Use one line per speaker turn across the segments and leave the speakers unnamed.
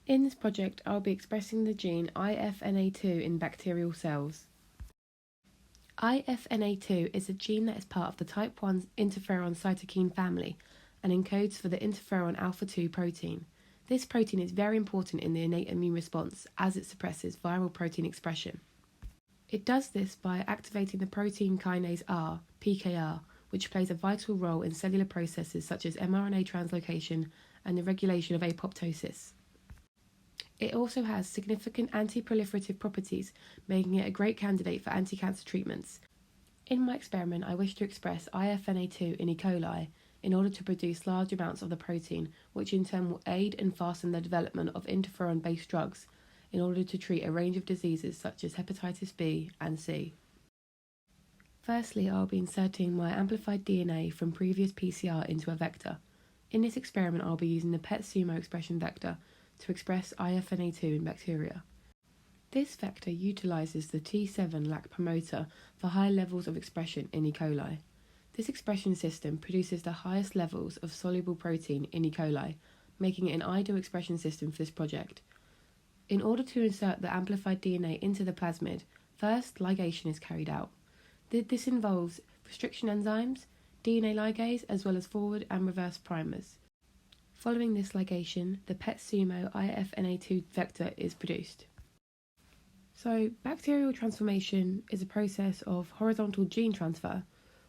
In this project, I'll be expressing the gene IFNA2 in bacterial cells. IFNA2 is a gene that is part of the type 1 interferon cytokine family and encodes for the interferon alpha 2 protein. This protein is very important in the innate immune response as it suppresses viral protein expression. It does this by activating the protein kinase R, PKR, which plays a vital role in cellular processes such as mRNA translocation and the regulation of apoptosis. It also has significant anti-proliferative properties, making it a great candidate for anti-cancer treatments. In my experiment, I wish to express IFNA2 in E. coli in order to produce large amounts of the protein, which in turn will aid and fasten the development of interferon-based drugs in order to treat a range of diseases such as hepatitis B and C. Firstly, I'll be inserting my amplified DNA from previous PCR into a vector. In this experiment, I'll be using the PET sumo expression vector to express IFNA2 in bacteria. This vector utilises the T7 lac promoter for high levels of expression in E. coli. This expression system produces the highest levels of soluble protein in E. coli, making it an ideal expression system for this project. In order to insert the amplified DNA into the plasmid, first ligation is carried out. This involves restriction enzymes, DNA ligase, as well as forward and reverse primers. Following this ligation, the PET sumo IFNA2 vector is produced. So, bacterial transformation is a process of horizontal gene transfer,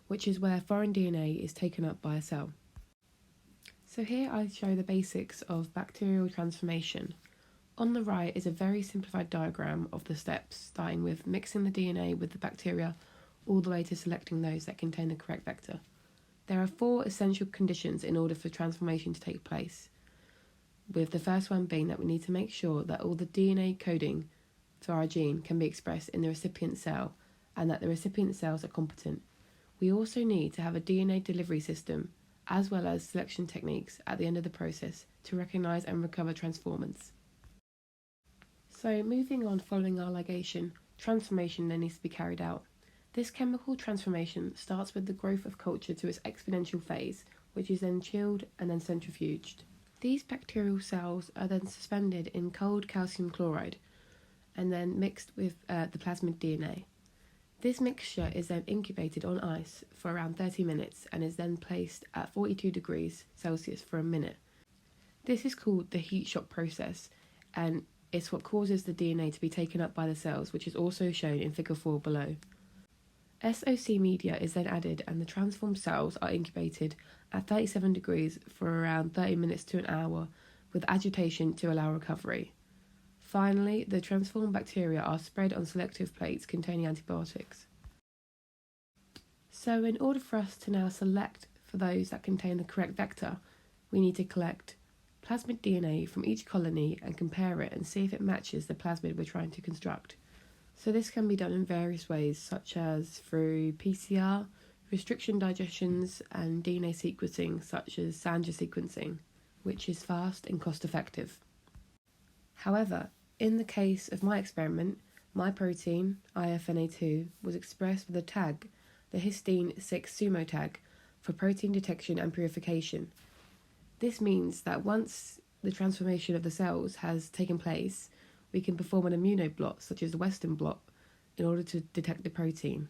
which is where foreign DNA is taken up by a cell. So here I show the basics of bacterial transformation. On the right is a very simplified diagram of the steps, starting with mixing the DNA with the bacteria all the way to selecting those that contain the correct vector. There are 4 essential conditions in order for transformation to take place, with the first one being that we need to make sure that all the DNA coding for our gene can be expressed in the recipient cell and that the recipient cells are competent. We also need to have a DNA delivery system as well as selection techniques at the end of the process to recognise and recover transformants. So moving on, following our ligation, transformation then needs to be carried out. This chemical transformation starts with the growth of culture to its exponential phase, which is then chilled and then centrifuged. These bacterial cells are then suspended in cold calcium chloride and then mixed with the plasmid DNA. This mixture is then incubated on ice for around 30 minutes and is then placed at 42 degrees Celsius for a minute. This is called the heat shock process, and it's what causes the DNA to be taken up by the cells, which is also shown in figure 4 below. SOC media is then added and the transformed cells are incubated at 37 degrees for around 30 minutes to an hour with agitation to allow recovery. Finally, the transformed bacteria are spread on selective plates containing antibiotics. So in order for us to now select for those that contain the correct vector, we need to collect plasmid DNA from each colony and compare it and see if it matches the plasmid we're trying to construct. So this can be done in various ways, such as through PCR, restriction digestions, and DNA sequencing, such as Sanger sequencing, which is fast and cost-effective. However, in the case of my experiment, my protein, IFNA2, was expressed with a tag, the histine 6 sumo tag, for protein detection and purification. This means that once the transformation of the cells has taken place, we can perform an immunoblot, such as the Western blot, in order to detect the protein.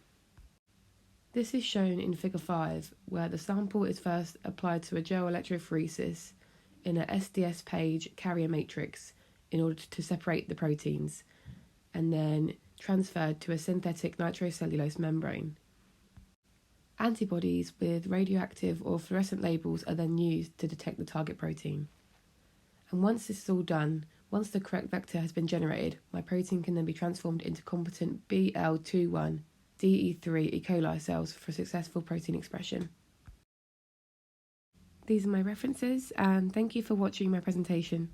This is shown in figure 5, where the sample is first applied to a gel electrophoresis in a SDS page carrier matrix in order to separate the proteins, and then transferred to a synthetic nitrocellulose membrane. Antibodies with radioactive or fluorescent labels are then used to detect the target protein. And once this is all done, once the correct vector has been generated, my protein can then be transformed into competent BL21 DE3 E. coli cells for successful protein expression. These are my references, and thank you for watching my presentation.